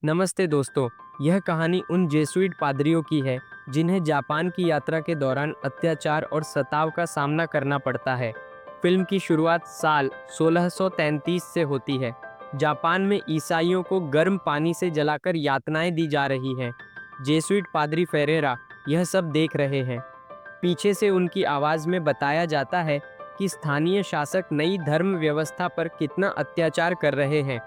नमस्ते दोस्तों। यह कहानी उन जेसुइट पादरियों की है जिन्हें जापान की यात्रा के दौरान अत्याचार और सताव का सामना करना पड़ता है। फिल्म की शुरुआत साल 1633 से होती है। जापान में ईसाइयों को गर्म पानी से जलाकर यातनाएं दी जा रही हैं। जेसुइट पादरी फेरेरा यह सब देख रहे हैं। पीछे से उनकी आवाज़ में बताया जाता है कि स्थानीय शासक नई धर्म व्यवस्था पर कितना अत्याचार कर रहे हैं।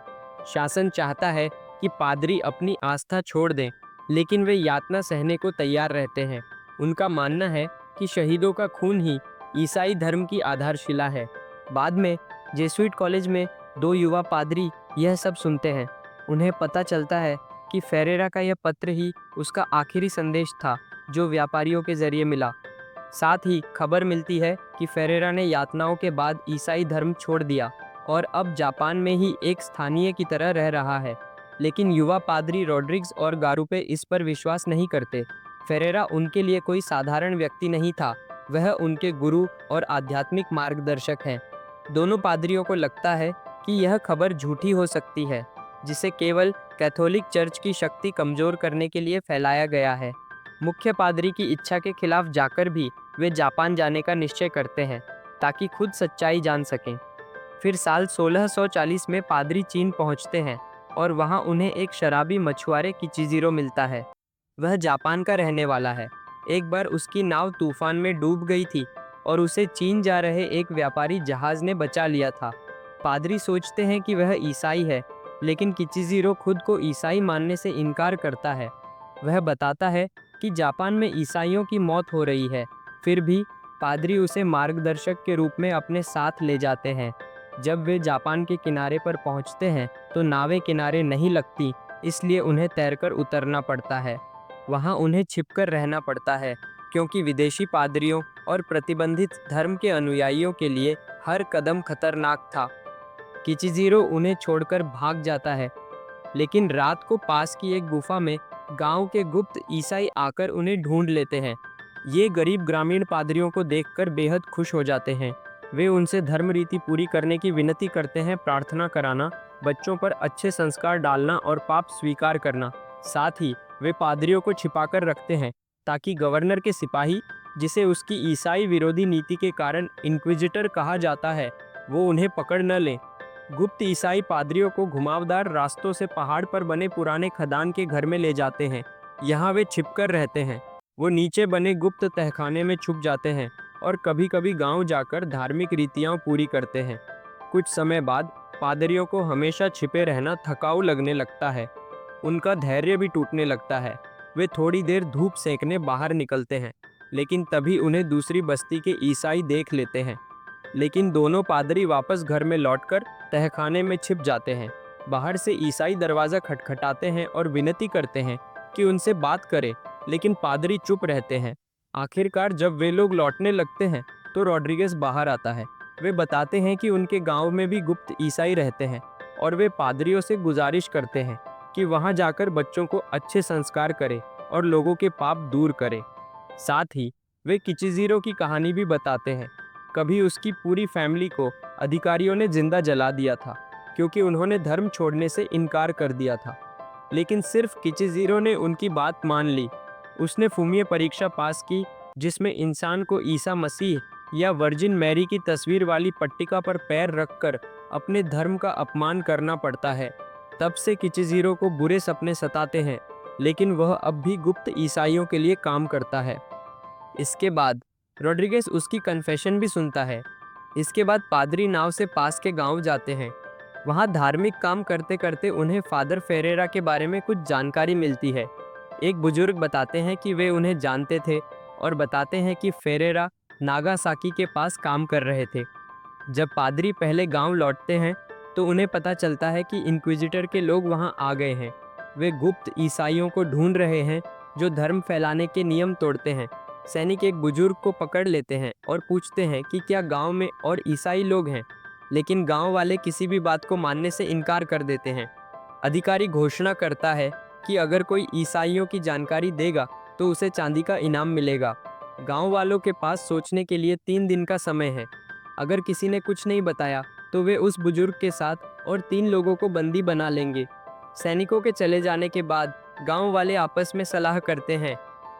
शासन चाहता है कि पादरी अपनी आस्था छोड़ दें, लेकिन वे यातना सहने को तैयार रहते हैं। उनका मानना है कि शहीदों का खून ही ईसाई धर्म की आधारशिला है। बाद में जेसुइट कॉलेज में दो युवा पादरी यह सब सुनते हैं। उन्हें पता चलता है कि फेरेरा का यह पत्र ही उसका आखिरी संदेश था जो व्यापारियों के जरिए मिला। साथ ही खबर मिलती है कि फेरेरा ने यातनाओं के बाद ईसाई धर्म छोड़ दिया और अब जापान में ही एक स्थानीय की तरह रह रहा है। लेकिन युवा पादरी रॉड्रिग्स और गारुपे इस पर विश्वास नहीं करते। फेरेरा उनके लिए कोई साधारण व्यक्ति नहीं था, वह उनके गुरु और आध्यात्मिक मार्गदर्शक हैं। दोनों पादरियों को लगता है कि यह खबर झूठी हो सकती है, जिसे केवल कैथोलिक चर्च की शक्ति कमजोर करने के लिए फैलाया गया है। मुख्य पादरी की इच्छा के खिलाफ जाकर भी वे जापान जाने का निश्चय करते हैं ताकि खुद सच्चाई जान सकें। फिर साल 1640 में पादरी चीन पहुंचते हैं और वहां उन्हें एक शराबी मछुआरे किचिजीरो मिलता है। वह जापान का रहने वाला है। एक बार उसकी नाव तूफान में डूब गई थी और उसे चीन जा रहे एक व्यापारी जहाज ने बचा लिया था। पादरी सोचते हैं कि वह ईसाई है, लेकिन किचिजीरो खुद को ईसाई मानने से इनकार करता है। वह बताता है कि जापान में ईसाइयों की मौत हो रही है। फिर भी पादरी उसे मार्गदर्शक के रूप में अपने साथ ले जाते हैं। जब वे जापान के किनारे पर पहुंचते हैं तो नावें किनारे नहीं लगती, इसलिए उन्हें तैरकर उतरना पड़ता है। वहां उन्हें छिपकर रहना पड़ता है, क्योंकि विदेशी पादरियों और प्रतिबंधित धर्म के अनुयायियों के लिए हर कदम खतरनाक था। किचिजीरो उन्हें छोड़कर भाग जाता है, लेकिन रात को पास की एक गुफा में गांव के गुप्त ईसाई आकर उन्हें ढूंढ लेते हैं। ये गरीब ग्रामीण पादरियों को देखकर बेहद खुश हो जाते हैं। वे उनसे धर्म रीति पूरी करने की विनती करते हैं, प्रार्थना कराना, बच्चों पर अच्छे संस्कार डालना और पाप स्वीकार करना। साथ ही वे पादरियों को छिपाकर रखते हैं ताकि गवर्नर के सिपाही, जिसे उसकी ईसाई विरोधी नीति के कारण इंक्विजिटर कहा जाता है, वो उन्हें पकड़ न लें। गुप्त ईसाई पादरियों को घुमावदार रास्तों से पहाड़ पर बने पुराने खदान के घर में ले जाते हैं। यहाँ वे छिपकर रहते हैं। वो नीचे बने गुप्त तहखाने में छुप जाते हैं और कभी-कभी गांव जाकर धार्मिक रीतियां पूरी करते हैं। कुछ समय बाद पादरियों को हमेशा छिपे रहना थकाऊ लगने लगता है। उनका धैर्य भी टूटने लगता है। वे थोड़ी देर धूप सेंकने बाहर निकलते हैं, लेकिन तभी उन्हें दूसरी बस्ती के ईसाई देख लेते हैं। लेकिन दोनों पादरी वापस घर में लौटकर तहखाने में छिप जाते हैं। बाहर से ईसाई दरवाज़ा खटखटाते हैं और विनती करते हैं कि उनसे बात करें, लेकिन पादरी चुप रहते हैं। आखिरकार जब वे लोग लौटने लगते हैं तो रॉड्रिगेज बाहर आता है। वे बताते हैं कि उनके गांव में भी गुप्त ईसाई रहते हैं और वे पादरियों से गुजारिश करते हैं कि वहां जाकर बच्चों को अच्छे संस्कार करें और लोगों के पाप दूर करें। साथ ही वे किचिजीरो की कहानी भी बताते हैं। कभी उसकी पूरी फैमिली को अधिकारियों ने जिंदा जला दिया था, क्योंकि उन्होंने धर्म छोड़ने से इनकार कर दिया था। लेकिन सिर्फ किचिजीरो ने उनकी बात मान ली। उसने फुमिये परीक्षा पास की, जिसमें इंसान को ईसा मसीह या वर्जिन मैरी की तस्वीर वाली पट्टिका पर पैर रखकर अपने धर्म का अपमान करना पड़ता है। तब से किचिजीरो को बुरे सपने सताते हैं, लेकिन वह अब भी गुप्त ईसाइयों के लिए काम करता है। इसके बाद रॉड्रिगेज उसकी कन्फेशन भी सुनता है। इसके बाद पादरी नाव से पास के गांव जाते हैं। वहां धार्मिक काम करते करते उन्हें फादर फेरेरा के बारे में कुछ जानकारी मिलती है। एक बुजुर्ग बताते हैं कि वे उन्हें जानते थे और बताते हैं कि फेरेरा नागासाकी के पास काम कर रहे थे। जब पादरी पहले गांव लौटते हैं तो उन्हें पता चलता है कि इंक्विजिटर के लोग वहां आ गए हैं। वे गुप्त ईसाइयों को ढूंढ रहे हैं जो धर्म फैलाने के नियम तोड़ते हैं। सैनिक एक बुजुर्ग को पकड़ लेते हैं और पूछते हैं कि क्या गांव में और ईसाई लोग हैं, लेकिन गांव वाले किसी भी बात को मानने से इनकार कर देते हैं। अधिकारी घोषणा करता है कि अगर कोई ईसाइयों की जानकारी देगा तो उसे चांदी का इनाम मिलेगा। गांव वालों के पास सोचने के लिए 3 दिन का समय है। अगर किसी ने कुछ नहीं बताया तो वे उस बुजुर्ग के साथ और 3 लोगों को बंदी बना लेंगे। सैनिकों के चले जाने के बाद गांव वाले आपस में सलाह करते हैं।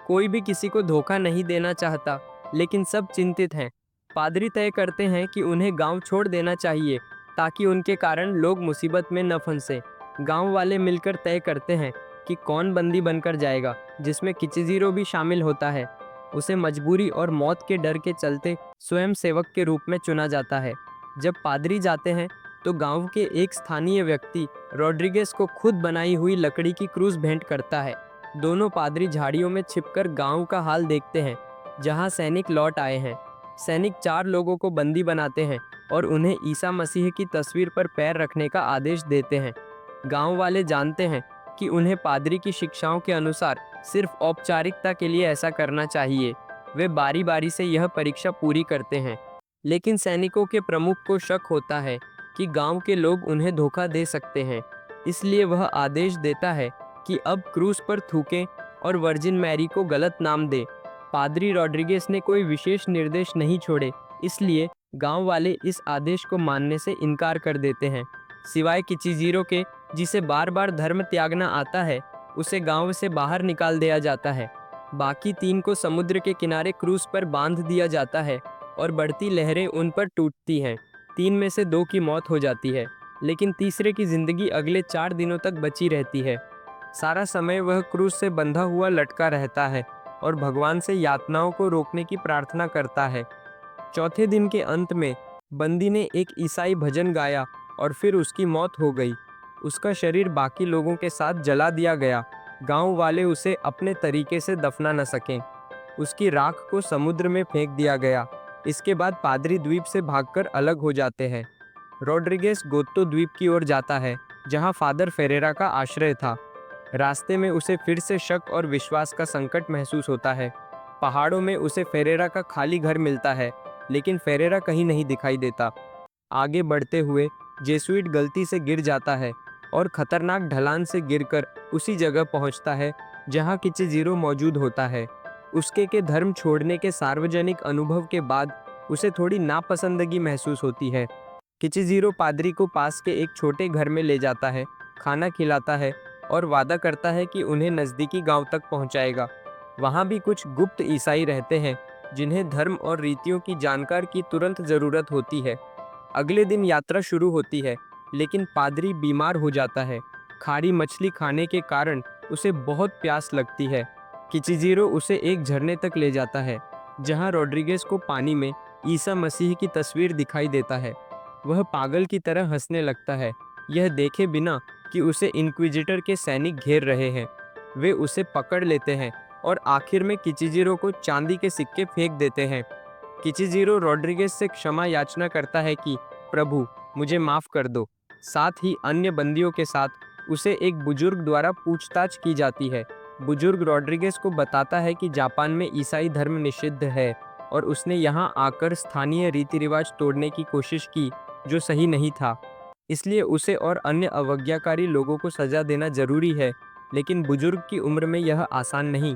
कोई भी किसी को धोखा नहीं देना चाहता, लेकिन सब चिंतित हैं। पादरी तय करते हैं कि उन्हें गांव छोड़ देना चाहिए ताकि उनके कारण लोग मुसीबत में न फंसे। गांव वाले मिलकर तय करते हैं कि कौन बंदी बनकर जाएगा, जिसमें किचिजीरो भी शामिल होता है। उसे मजबूरी और मौत के डर के चलते स्वयं सेवक के रूप में चुना जाता है। जब पादरी जाते हैं तो गांव के एक स्थानीय व्यक्ति रॉड्रिगेज को खुद बनाई हुई लकड़ी की क्रूस भेंट करता है। दोनों पादरी झाड़ियों में छिपकर गांव का हाल देखते हैं, जहां सैनिक लौट आए हैं। सैनिक 4 लोगों को बंदी बनाते हैं और उन्हें ईसा मसीह की तस्वीर पर पैर रखने का आदेश देते हैं। गांव वाले जानते हैं कि उन्हें पादरी की शिक्षाओं के अनुसार सिर्फ औपचारिकता के लिए ऐसा करना चाहिए। वे बारी बारी से यह परीक्षा पूरी करते हैं, लेकिन सैनिकों के प्रमुख को शक होता है कि गांव के लोग उन्हें धोखा दे सकते हैं। इसलिए वह आदेश देता है कि अब क्रूस पर थूकें और वर्जिन मैरी को गलत नाम दे। पादरी रॉड्रिगेज ने कोई विशेष निर्देश नहीं छोड़े, इसलिए गांव वाले इस आदेश को मानने से इनकार कर देते हैं। सिवाय किचिजीरो के, जिसे बार बार धर्म त्यागना आता है, उसे गांव से बाहर निकाल दिया जाता है। बाकी 3 को समुद्र के किनारे क्रूज पर बांध दिया जाता है और बढ़ती लहरें उन पर टूटती हैं। 3 में से 2 की मौत हो जाती है, लेकिन तीसरे की जिंदगी अगले 4 दिनों तक बची रहती है। सारा समय वह क्रूज से बंधा हुआ लटका रहता है और भगवान से यातनाओं को रोकने की प्रार्थना करता है। चौथे दिन के अंत में बंदी ने एक ईसाई भजन गाया और फिर उसकी मौत हो गई। उसका शरीर बाकी लोगों के साथ जला दिया गया। गांव वाले उसे अपने तरीके से दफना न सकें। उसकी राख को समुद्र में फेंक दिया गया। इसके बाद पादरी द्वीप से भागकर अलग हो जाते हैं। रॉड्रिगेज गोत्तो द्वीप की ओर जाता है, जहां फादर फेरेरा का आश्रय था। रास्ते में उसे फिर से शक और विश्वास का संकट महसूस होता है। पहाड़ों में उसे फेरेरा का खाली घर मिलता है, लेकिन फेरेरा कहीं नहीं दिखाई देता। आगे बढ़ते हुए जेसुइट गलती से गिर जाता है और खतरनाक ढलान से गिरकर उसी जगह पहुंचता है जहां किचिजीरो मौजूद होता है। उसके के धर्म छोड़ने के सार्वजनिक अनुभव के बाद उसे थोड़ी नापसंदगी महसूस होती है। किचिजीरो पादरी को पास के एक छोटे घर में ले जाता है, खाना खिलाता है और वादा करता है कि उन्हें नज़दीकी गांव तक पहुंचाएगा। वहां भी कुछ गुप्त ईसाई रहते हैं जिन्हें धर्म और रीतियों की जानकार की तुरंत ज़रूरत होती है। अगले दिन यात्रा शुरू होती है, लेकिन पादरी बीमार हो जाता है। खारी मछली खाने के कारण उसे बहुत प्यास लगती है। किचिजीरो उसे एक झरने तक ले जाता है, जहां रॉड्रिगेज को पानी में ईसा मसीह की तस्वीर दिखाई देता है। वह पागल की तरह हंसने लगता है, यह देखे बिना कि उसे इंक्विजिटर के सैनिक घेर रहे हैं। वे उसे पकड़ लेते हैं और आखिर में किचिजीरो को चांदी के सिक्के फेंक देते हैं। किचिजीरो रॉड्रिगेज से क्षमा याचना करता है कि प्रभु, मुझे माफ़ कर दो। साथ ही अन्य बंदियों के साथ उसे एक बुजुर्ग द्वारा पूछताछ की जाती है। बुजुर्ग रॉड्रिगेज को बताता है कि जापान में ईसाई धर्म निषिद्ध है और उसने यहाँ आकर स्थानीय रीति रिवाज तोड़ने की कोशिश की, जो सही नहीं था। इसलिए उसे और अन्य अवज्ञाकारी लोगों को सजा देना जरूरी है, लेकिन बुजुर्ग की उम्र में यह आसान नहीं।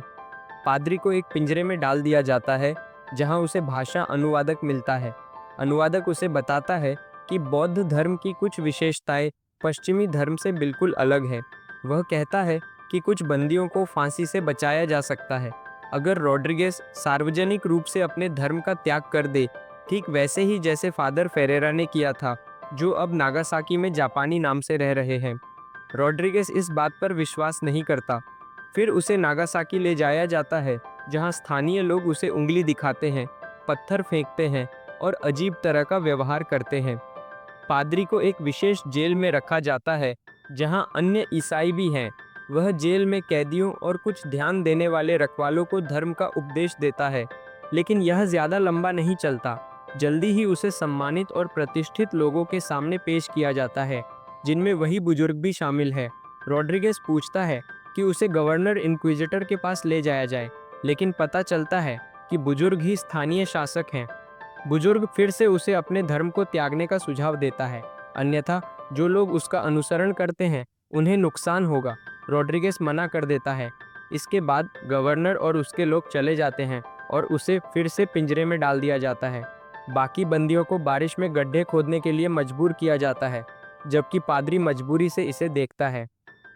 पादरी को एक पिंजरे में डाल दिया जाता है, जहां उसे भाषा अनुवादक मिलता है। अनुवादक उसे बताता है कि बौद्ध धर्म की कुछ विशेषताएं पश्चिमी धर्म से बिल्कुल अलग है। वह कहता है कि कुछ बंदियों को फांसी से बचाया जा सकता है अगर रॉड्रिगेज सार्वजनिक रूप से अपने धर्म का त्याग कर दे, ठीक वैसे ही जैसे फादर फेरेरा ने किया था, जो अब नागासाकी में जापानी नाम से रह रहे हैं। रॉड्रिगेज इस बात पर विश्वास नहीं करता। फिर उसे नागासाकी ले जाया जाता है, जहां स्थानीय लोग उसे उंगली दिखाते हैं, पत्थर फेंकते हैं और अजीब तरह का व्यवहार करते हैं। पादरी को एक विशेष जेल में रखा जाता है, जहां अन्य ईसाई भी हैं। वह जेल में कैदियों और कुछ ध्यान देने वाले रखवालों को धर्म का उपदेश देता है, लेकिन यह ज़्यादा लंबा नहीं चलता। जल्दी ही उसे सम्मानित और प्रतिष्ठित लोगों के सामने पेश किया जाता है, जिनमें वही बुजुर्ग भी शामिल है। रॉड्रिगेज पूछता है कि उसे गवर्नर इंक्विजिटर के पास ले जाया जाए, लेकिन पता चलता है कि बुजुर्ग ही स्थानीय शासक हैं। बुजुर्ग फिर से उसे अपने धर्म को त्यागने का सुझाव देता है, अन्यथा जो लोग उसका अनुसरण करते हैं उन्हें नुकसान होगा। रॉड्रिगेज मना कर देता है। इसके बाद गवर्नर और उसके लोग चले जाते हैं और उसे फिर से पिंजरे में डाल दिया जाता है। बाकी बंदियों को बारिश में गड्ढे खोदने के लिए मजबूर किया जाता है, जबकि पादरी मजबूरी से इसे देखता है।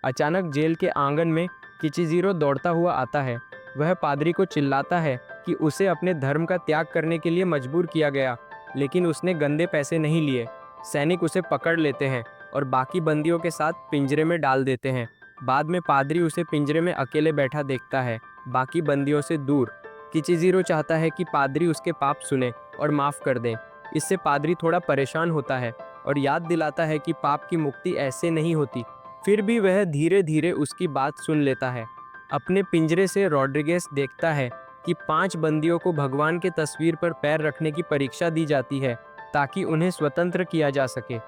अचानक जेल के आंगन में किचिजीरो दौड़ता हुआ आता है। वह पादरी को चिल्लाता है कि उसे अपने धर्म का त्याग करने के लिए मजबूर किया गया, लेकिन उसने गंदे पैसे नहीं लिए। सैनिक उसे पकड़ लेते हैं और बाकी बंदियों के साथ पिंजरे में डाल देते हैं। बाद में पादरी उसे पिंजरे में अकेले बैठा देखता है, बाकी बंदियों से दूर। किचिजीरो चाहता है कि पादरी उसके पाप सुने और माफ कर दें। इससे पादरी थोड़ा परेशान होता है और याद दिलाता है कि पाप की मुक्ति ऐसे नहीं होती। फिर भी वह धीरे धीरे उसकी बात सुन लेता है। अपने पिंजरे से रॉड्रिगेज देखता है कि 5 बंदियों को भगवान के तस्वीर पर पैर रखने की परीक्षा दी जाती है ताकि उन्हें स्वतंत्र किया जा सके।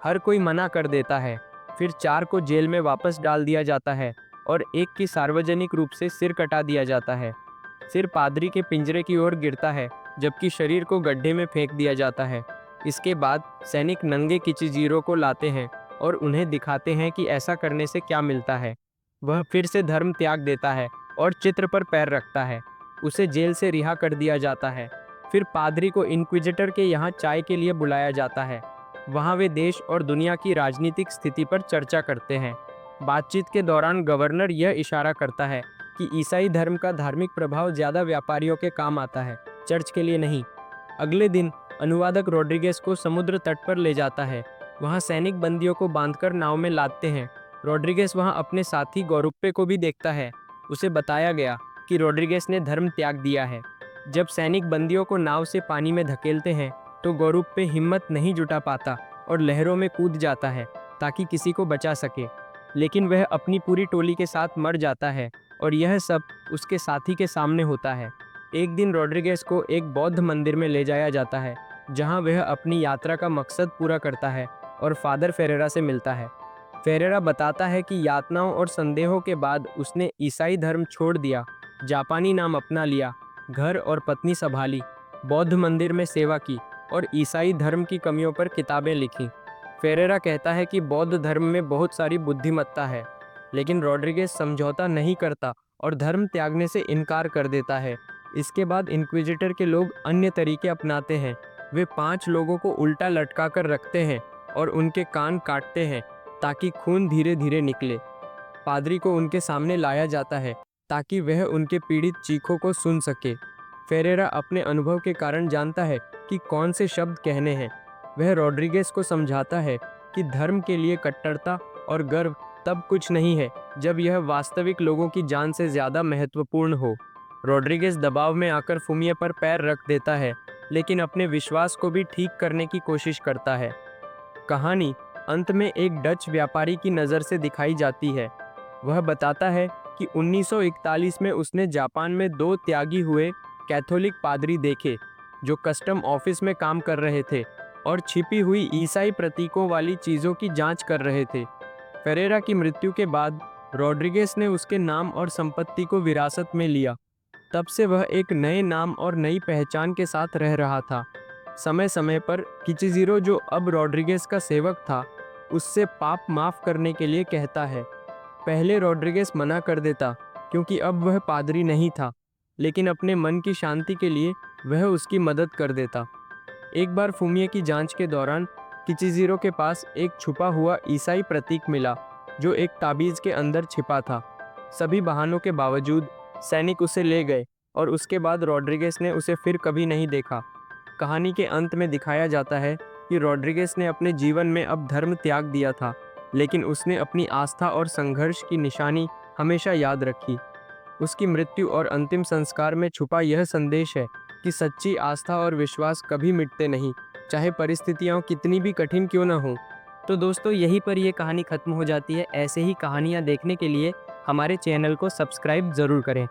हर कोई मना कर देता है। फिर 4 को जेल में वापस डाल दिया जाता है और एक की सार्वजनिक रूप से सिर कटा दिया जाता है। सिर पादरी के पिंजरे की ओर गिरता है, जबकि शरीर को गड्ढे में फेंक दिया जाता है। इसके बाद सैनिक नंगे किचिजीरो को लाते हैं और उन्हें दिखाते हैं कि ऐसा करने से क्या मिलता है। वह फिर से धर्म त्याग देता है और चित्र पर पैर रखता है। उसे जेल से रिहा कर दिया जाता है। फिर पादरी को इन्क्विजिटर के यहाँ चाय के लिए बुलाया जाता है। वहाँ वे देश और दुनिया की राजनीतिक स्थिति पर चर्चा करते हैं। बातचीत के दौरान गवर्नर यह इशारा करता है कि ईसाई धर्म का धार्मिक प्रभाव ज़्यादा व्यापारियों के काम आता है, चर्च के लिए नहीं। अगले दिन अनुवादक रॉड्रिगेज को समुद्र तट पर ले जाता है। वहाँ सैनिक बंदियों को बांधकर नाव में लादते हैं। रॉड्रिगेज वहाँ अपने साथी गौरुप्पे को भी देखता है। उसे बताया गया कि रॉड्रिगेज ने धर्म त्याग दिया है। जब सैनिक बंदियों को नाव से पानी में धकेलते हैं तो गौरुप्पे हिम्मत नहीं जुटा पाता और लहरों में कूद जाता है ताकि किसी को बचा सके, लेकिन वह अपनी पूरी टोली के साथ मर जाता है और यह सब उसके साथी के सामने होता है। एक दिन रॉड्रिगेज को एक बौद्ध मंदिर में ले जाया जाता है, जहां वह अपनी यात्रा का मकसद पूरा करता है और फादर फेरेरा से मिलता है। फेरेरा बताता है कि यातनाओं और संदेहों के बाद उसने ईसाई धर्म छोड़ दिया, जापानी नाम अपना लिया, घर और पत्नी संभाली, बौद्ध मंदिर में सेवा की और ईसाई धर्म की कमियों पर किताबें लिखी। फेरेरा कहता है कि बौद्ध धर्म में बहुत सारी बुद्धिमत्ता है, लेकिन रॉड्रिगेज समझौता नहीं करता और धर्म त्यागने से इनकार कर देता है। इसके बाद इंक्विजिटर के लोग अन्य तरीके अपनाते हैं। वे 5 लोगों को उल्टा लटका कर रखते हैं और उनके कान काटते हैं ताकि खून धीरे धीरे निकले। पादरी को उनके सामने लाया जाता है ताकि वह उनके पीड़ित चीखों को सुन सके। फेरेरा अपने अनुभव के कारण जानता है कि कौन से शब्द कहने हैं। वह रॉड्रिगेज को समझाता है कि धर्म के लिए कट्टरता और गर्व तब कुछ नहीं है जब यह वास्तविक लोगों की जान से ज़्यादा महत्वपूर्ण हो। रॉड्रिगेज दबाव में आकर फुमिये पर पैर रख देता है, लेकिन अपने विश्वास को भी ठीक करने की कोशिश करता है। कहानी अंत में एक डच व्यापारी की नज़र से दिखाई जाती है। वह बताता है कि 1941 में उसने जापान में 2 त्यागी हुए कैथोलिक पादरी देखे जो कस्टम ऑफिस में काम कर रहे थे और छिपी हुई ईसाई प्रतीकों वाली चीज़ों की जांच कर रहे थे। फेरेरा की मृत्यु के बाद रॉड्रिगेज ने उसके नाम और संपत्ति को विरासत में लिया। तब से वह एक नए नाम और नई पहचान के साथ रह रहा था। समय समय पर किचिजीरो, जो अब रॉड्रिगेज का सेवक था, उससे पाप माफ करने के लिए कहता है। पहले रॉड्रिगेज मना कर देता क्योंकि अब वह पादरी नहीं था, लेकिन अपने मन की शांति के लिए वह उसकी मदद कर देता। एक बार फुमिये की जांच के दौरान किचिजीरो के पास एक छुपा हुआ ईसाई प्रतीक मिला जो एक ताबीज के अंदर छिपा था। सभी बहानों के बावजूद सैनिक उसे ले गए और उसके बाद रॉड्रिगेज ने उसे फिर कभी नहीं देखा। कहानी के अंत में दिखाया जाता है कि रॉड्रिगेज ने अपने जीवन में अब धर्म त्याग दिया था, लेकिन उसने अपनी आस्था और संघर्ष की निशानी हमेशा याद रखी। उसकी मृत्यु और अंतिम संस्कार में छुपा यह संदेश है कि सच्ची आस्था और विश्वास कभी मिटते नहीं, चाहे परिस्थितियाँ कितनी भी कठिन क्यों न हों। तो दोस्तों, यहीं पर यह कहानी खत्म हो जाती है। ऐसे ही कहानियाँ देखने के लिए हमारे चैनल को सब्सक्राइब ज़रूर करें।